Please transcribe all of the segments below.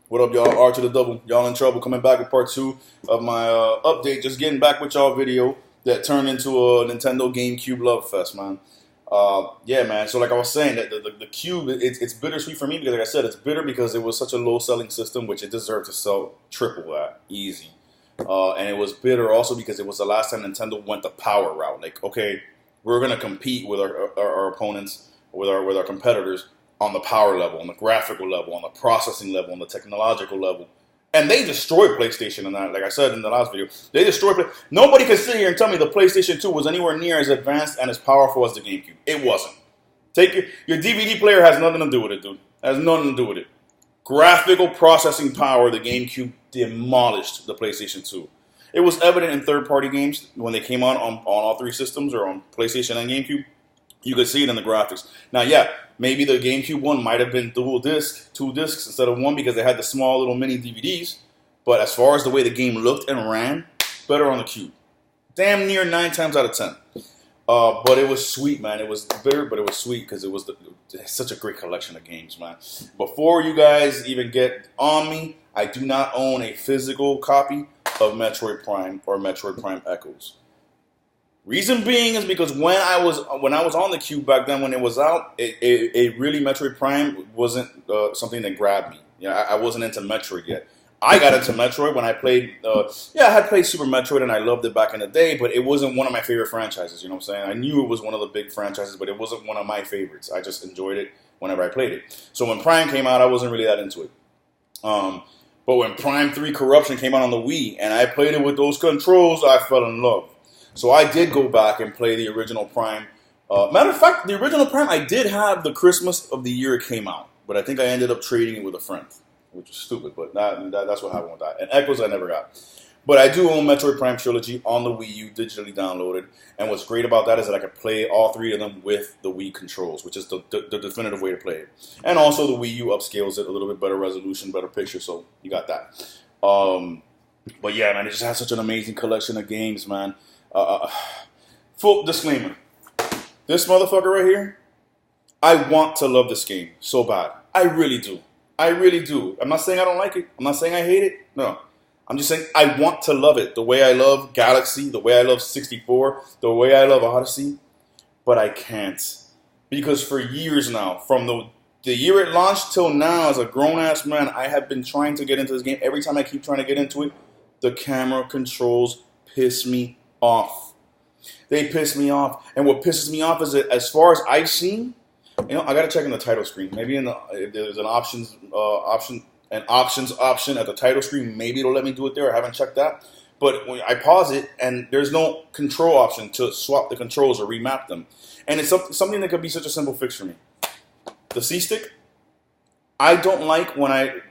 What up, y'all? R to the double. Y'all in trouble. Coming back with part 2 of my update. Just getting back with y'all video that turned into a Nintendo GameCube love fest, man. Yeah, man. So like I was saying, that the Cube, it's bittersweet for me because, like I said, it's bitter because it was such a low selling system, which it deserved to sell triple that easy. And it was bitter also because it was the last time Nintendo went the power route. Like, okay, we're gonna compete with our opponents, with our competitors on the power level, on the graphical level, on the processing level, on the technological level. And they destroyed PlayStation in that. Like I said in the last video, they destroyed. Nobody can sit here and tell me the PlayStation 2 was anywhere near as advanced and as powerful as the GameCube. It wasn't. Take your DVD player has nothing to do with it, dude. Has nothing to do with it. Graphical processing power, the GameCube demolished the PlayStation 2. It was evident in third-party games when they came on all three systems, or on PlayStation and GameCube. You could see it in the graphics. Now, yeah, maybe the GameCube one might have been dual disc, 2 discs instead of 1 because they had the small little mini DVDs. But as far as the way the game looked and ran, better on the Cube. Damn near 9 times out of 10. But it was sweet, man. It was bitter, but it was sweet because it was such a great collection of games, man. Before you guys even get on me, I do not own a physical copy of Metroid Prime or Metroid Prime Echoes. Reason being is because when I was on the Cube back then, when it was out, it really Metroid Prime wasn't something that grabbed me. Yeah, I wasn't into Metroid yet. I got into Metroid when I played. I had played Super Metroid and I loved it back in the day, but it wasn't one of my favorite franchises. You know what I'm saying? I knew it was one of the big franchises, but it wasn't one of my favorites. I just enjoyed it whenever I played it. So when Prime came out, I wasn't really that into it. But when Prime 3 Corruption came out on the Wii and I played it with those controls, I fell in love. So I did go back and play the original Prime. Matter of fact, the original Prime, I did have the Christmas of the year it came out. But I think I ended up trading it with a friend, which is stupid. But that's what happened with that. And Echoes I never got. But I do own Metroid Prime Trilogy on the Wii U, digitally downloaded. And what's great about that is that I could play all 3 of them with the Wii controls, which is the definitive way to play it. And also the Wii U upscales it a little bit better resolution, better picture, so you got that. But yeah, man, it just has such an amazing collection of games, man. Full disclaimer. This motherfucker right here, I want to love this game so bad. I really do. I really do. I'm not saying I don't like it. I'm not saying I hate it. No. I'm just saying I want to love it. The way I love Galaxy, the way I love 64, the way I love Odyssey. But I can't. Because for years now, from the year it launched till now, as a grown-ass man, I have been trying to get into this game. Every time I keep trying to get into it, the camera controls piss me off. They piss me off. And what pisses me off is that as far as I've seen, I got to check in the title screen. Maybe if there's an options option at the title screen, maybe it'll let me do it there. I haven't checked that. But when I pause it, and there's no control option to swap the controls or remap them. And it's something that could be such a simple fix for me. The C-stick, I don't like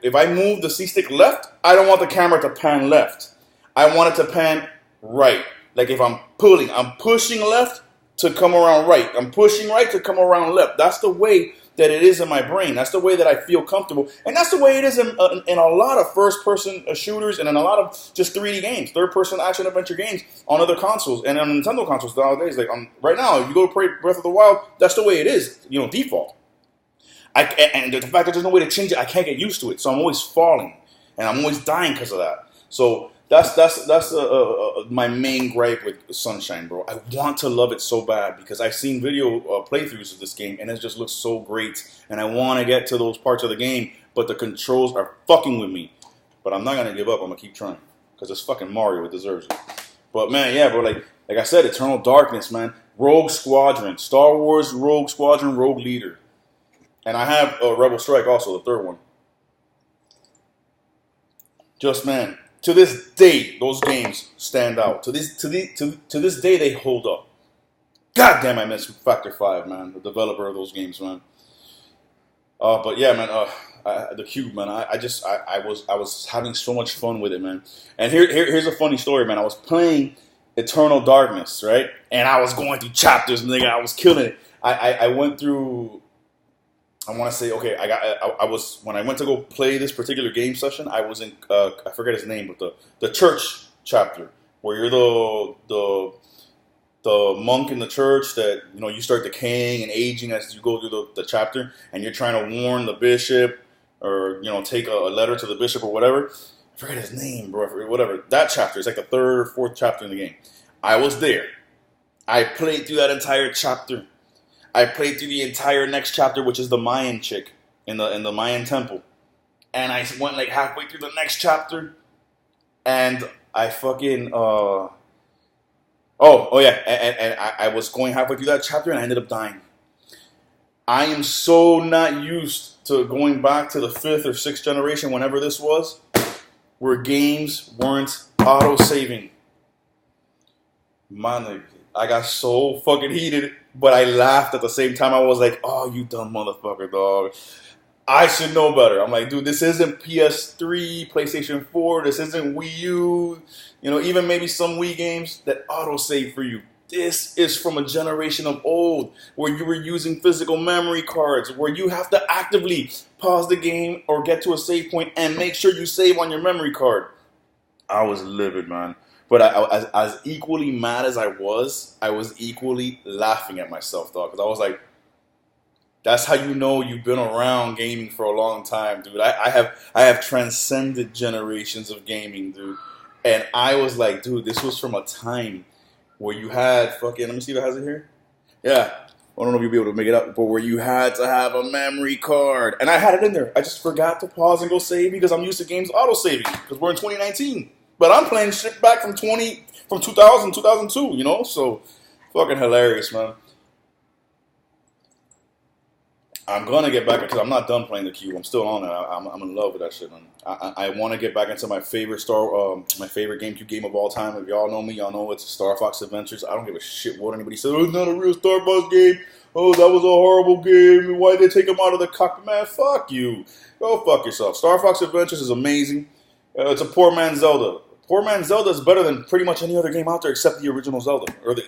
if I move the C-stick left, I don't want the camera to pan left. I want it to pan right. Like if I'm pushing left to come around right. I'm pushing right to come around left. That's the way that it is in my brain. That's the way that I feel comfortable. And that's the way it is in a lot of first-person shooters and in a lot of just 3D games, third-person action-adventure games on other consoles and on Nintendo consoles nowadays. Like right now, if you go to play Breath of the Wild, that's the way it is, default. And the fact that there's no way to change it, I can't get used to it. So I'm always falling, and I'm always dying because of that. So that's my main gripe with Sunshine, bro. I want to love it so bad because I've seen video playthroughs of this game, and it just looks so great. And I want to get to those parts of the game, but the controls are fucking with me. But I'm not gonna give up. I'm gonna keep trying because it's fucking Mario. It deserves it. But man, yeah, bro. Like I said, Eternal Darkness, man. Rogue Squadron, Star Wars Rogue Squadron, Rogue Leader. And I have Rebel Strike also, the third one. Just, man, to this day, those games stand out. To this day, they hold up. God damn, I miss Factor 5, man, the developer of those games, man. But yeah, man, the Cube, man, I was having so much fun with it, man. And here's a funny story, man. I was playing Eternal Darkness, right? And I was going through chapters, nigga. I was killing it. I went through. I want to say, okay, I was when I went to go play this particular game session, I was in I forget his name, but the church chapter where you're the monk in the church that you start decaying and aging as you go through the chapter, and you're trying to warn the bishop or take a letter to the bishop or whatever. I forget his name, bro. Whatever. That chapter is like the third or fourth chapter in the game. I was there. I played through that entire chapter. I played through the entire next chapter, which is the Mayan chick in the Mayan temple. And I went like halfway through the next chapter, and I fucking oh yeah, and I was going halfway through that chapter, and I ended up dying. I am so not used to going back to the 5th or 6th generation, whenever this was, where games weren't auto-saving. Man, I got so fucking heated, but I laughed at the same time. I was like, oh, you dumb motherfucker, dog. I should know better. I'm like, dude, this isn't PS3, PlayStation 4, this isn't Wii U, even maybe some Wii games that auto-save for you. This is from a generation of old, where you were using physical memory cards, where you have to actively pause the game or get to a save point and make sure you save on your memory card. I was livid, man. But as equally mad as I was equally laughing at myself, dog. Because I was like, that's how you know you've been around gaming for a long time, dude. I have transcended generations of gaming, dude. And I was like, dude, this was from a time where you had fucking, let me see if it has it here. Yeah. I don't know if you'll be able to make it up, but where you had to have a memory card. And I had it in there. I just forgot to pause and go save because I'm used to games auto-saving because we're in 2019. But I'm playing shit back from 2000, 2002, So, fucking hilarious, man. I'm gonna get back because I'm not done playing the cube. I'm still on it. I'm in love with that shit, man. I want to get back into my favorite my favorite GameCube game of all time. If y'all know me, y'all know it's Star Fox Adventures. I don't give a shit what anybody says. Oh, it's not a real Star Fox game. Oh, that was a horrible game. Why did they take him out of the cockpit? Man, fuck you. Go fuck yourself. Star Fox Adventures is amazing. It's a poor man's Zelda. Poor man's Zelda is better than pretty much any other game out there except the original Zelda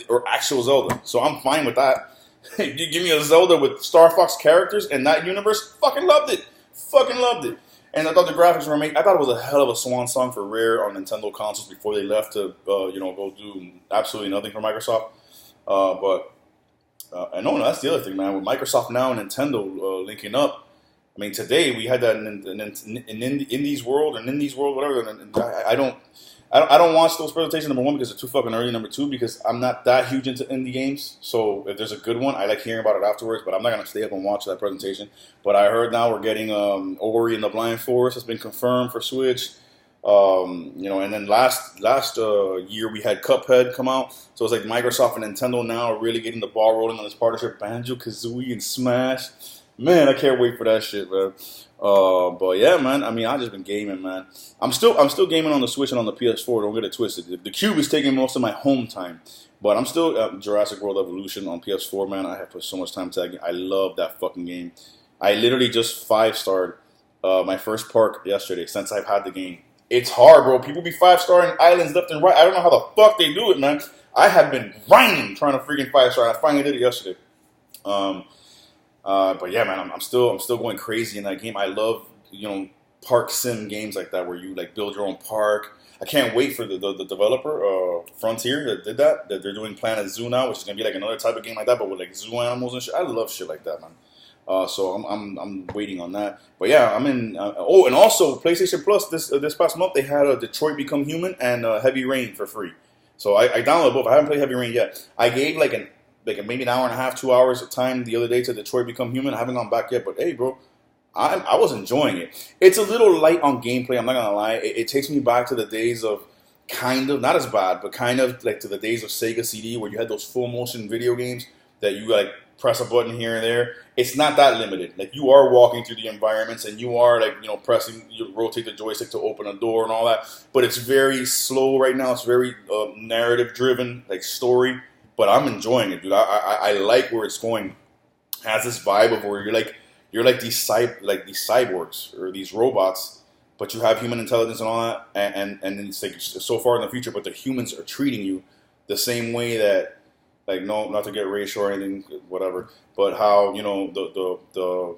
or actual Zelda. So I'm fine with that. You give me a Zelda with Star Fox characters in that universe, fucking loved it. Fucking loved it. And I thought the graphics were amazing. I thought it was a hell of a swan song for Rare on Nintendo consoles before they left to, go do absolutely nothing for Microsoft. And no, that's the other thing, man. With Microsoft now and Nintendo linking up, I mean, today we had that in Indies World, whatever. And I don't watch those presentations, number one, because they're too fucking early. Number two, because I'm not that huge into indie games. So if there's a good one, I like hearing about it afterwards, but I'm not going to stay up and watch that presentation. But I heard now we're getting Ori and the Blind Forest has been confirmed for Switch. And then last year we had Cuphead come out. So it's like Microsoft and Nintendo now are really getting the ball rolling on this partnership. Banjo-Kazooie and Smash. Man, I can't wait for that shit, man. But yeah, man. I mean, I just been gaming, man. I'm still gaming on the Switch and on the PS4. Don't get it twisted. The Cube is taking most of my home time, but I'm still at Jurassic World Evolution on PS4, man. I have put so much time to that game. I love that fucking game. I literally just 5-starred my first park yesterday since I've had the game. It's hard, bro. People be 5-starring islands left and right. I don't know how the fuck they do it, man. I have been grinding trying to freaking 5-star. I finally did it yesterday. But yeah, man, I'm still going crazy in that game. I love, park sim games like that where you like build your own park. I can't wait for the developer, Frontier, that did that they're doing Planet Zoo now, which is gonna be like another type of game like that, but with like zoo animals and shit. I love shit like that, man. So I'm waiting on that. But yeah, I'm in. And also PlayStation Plus this past month they had Detroit Become Human and Heavy Rain for free. So I downloaded both. I haven't played Heavy Rain yet. I gave like maybe an hour and a half, 2 hours of time the other day to Detroit Become Human. I haven't gone back yet, but hey, bro, I was enjoying it. It's a little light on gameplay. I'm not gonna lie. It takes me back to the days of kind of not as bad, but kind of like to the days of Sega CD where you had those full motion video games that you like press a button here and there. It's not that limited. Like you are walking through the environments and you are like pressing, you rotate the joystick to open a door and all that. But it's very slow right now. It's very narrative driven, like story. But I'm enjoying it, dude. I like where it's going. It has this vibe of where you're like these cyborgs or these robots, but you have human intelligence and all that, and it's like so far in the future, but the humans are treating you the same way that, like, no, not to get racial or anything, whatever, but how the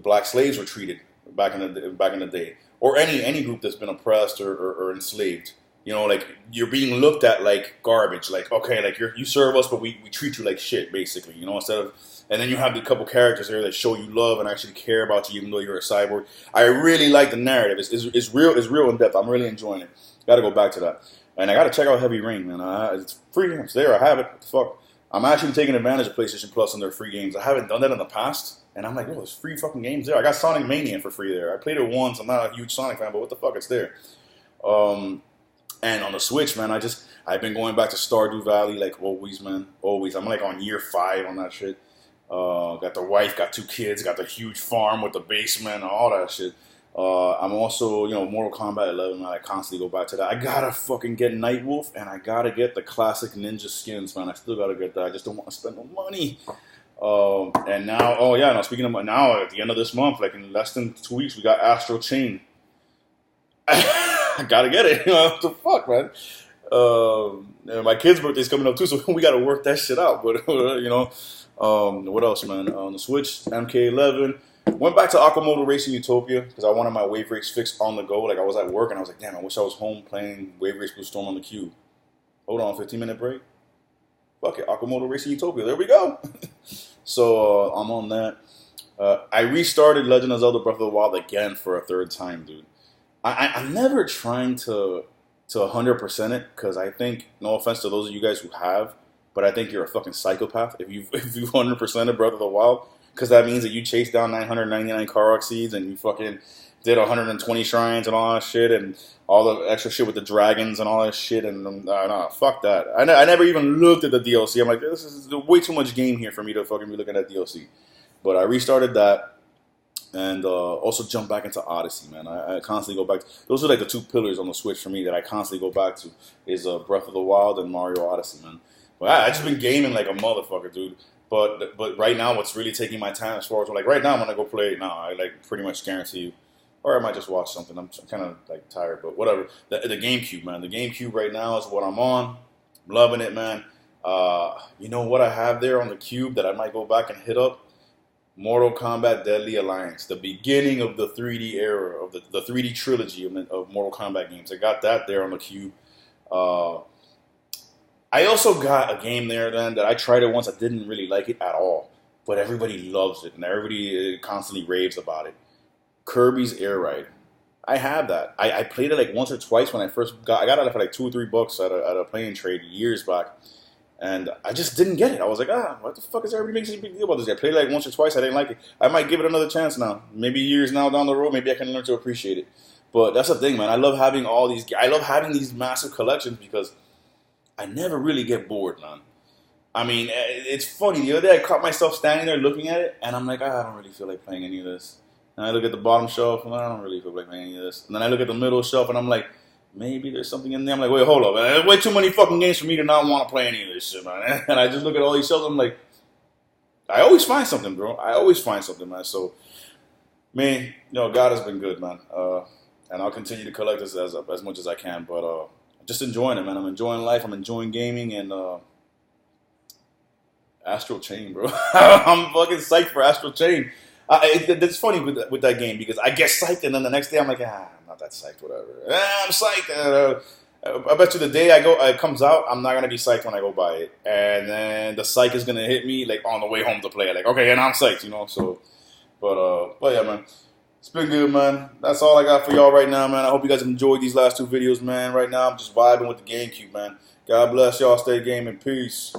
black slaves were treated back in the day, or any group that's been oppressed or enslaved. Like you're being looked at like garbage. Like, okay, like you serve us, but we treat you like shit, basically. Instead of And then you have the couple characters there that show you love and actually care about you, even though you're a cyborg. I really like the narrative. It's real in depth. I'm really enjoying it. Got to go back to that. And I got to check out Heavy Rain, man. It's free. It's there. I have it. What the fuck? I'm actually taking advantage of PlayStation Plus and their free games. I haven't done that in the past. And I'm like, oh, there's free fucking games there. I got Sonic Mania for free there. I played it once. I'm not a huge Sonic fan, but what the fuck, it's there. And on the Switch, man, I've been going back to Stardew Valley like always, man. Always. I'm like on year 5 on that shit. Got the wife, got 2 kids, got the huge farm with the basement, all that shit. I'm also, Mortal Kombat 11, man. I constantly go back to that. I gotta fucking get Nightwolf, and I gotta get the classic ninja skins, man. I still gotta get that. I just don't want to spend no money. And now, speaking of now, at the end of this month, like in less than 2 weeks, we got Astral Chain. I gotta get it. What the fuck, man? And my kid's birthday's coming up too, so we gotta work that shit out. But what else, man? On the Switch, MK11. Went back to Aquamoto Racing Utopia because I wanted my Wave Race fix on the go. Like, I was at work and I was like, damn, I wish I was home playing Wave Race Blue Storm on the Cube. Hold on, 15-minute break. Fuck it, Aquamoto Racing Utopia. There we go. So I'm on that. I restarted Legend of Zelda Breath of the Wild again for a 3rd time, dude. I'm never trying to 100% it because I think, no offense to those of you guys who have, but I think you're a fucking psychopath if you 100%ed Breath of the Wild, because that means that you chased down 999 Korok seeds and you fucking did 120 shrines and all that shit and all the extra shit with the dragons and all that shit, and fuck that. I never even looked at the DLC. I'm like, this is way too much game here for me to fucking be looking at DLC. But I restarted that. And also jump back into Odyssey, man. I constantly go back to, those are like the 2 pillars on the Switch for me that I constantly go back to, is Breath of the Wild and Mario Odyssey, man. But I just been gaming like a motherfucker, dude. But right now, what's really taking my time as far as, like, right now I'm gonna go play. I like pretty much guarantee you, or I might just watch something. I'm kind of like tired, but whatever. The GameCube, man. The GameCube right now is what I'm on. I'm loving it, man. You know what I have there on the Cube that I might go back and hit up? Mortal Kombat Deadly Alliance, the beginning of the 3D era, of the 3D trilogy of Mortal Kombat games. I got that there on the Cube. I also got a game there then that I tried it once. I didn't really like it at all, but everybody loves it and everybody constantly raves about it. Kirby's Air Ride. I have that. I played it like once or twice when I got it for like $2 or $3 at a playing trade years back. And I just didn't get it. I was like, what the fuck is everybody making such a big deal about this? I played it like once or twice. I didn't like it. I might give it another chance now. Maybe years now down the road, maybe I can learn to appreciate it. But that's the thing, man. I love having these massive collections because I never really get bored, man. I mean, it's funny. The other day I caught myself standing there looking at it, and I'm like, I don't really feel like playing any of this. And I look at the bottom shelf, and I don't really feel like playing any of this. And then I look at the middle shelf, and I'm like, maybe there's something in there. I'm like, wait, hold up, man. There's way too many fucking games for me to not want to play any of this shit, man. And I just look at all these shelves, I'm like, I always find something, bro. I always find something, man. So, man, God has been good, man. And I'll continue to collect this as much as I can. But I'm just enjoying it, man. I'm enjoying life. I'm enjoying gaming and Astral Chain, bro. I'm fucking psyched for Astral Chain. It's funny with that game because I get psyched and then the next day I'm like, I'm not that psyched, whatever. I'm psyched. I bet you the day it comes out, I'm not gonna be psyched when I go buy it, and then the psych is gonna hit me like on the way home to play it. Like, okay, and I'm psyched, So, but yeah, man, it's been good, man. That's all I got for y'all right now, man. I hope you guys enjoyed these last 2 videos, man. Right now, I'm just vibing with the GameCube, man. God bless y'all. Stay gaming. Peace.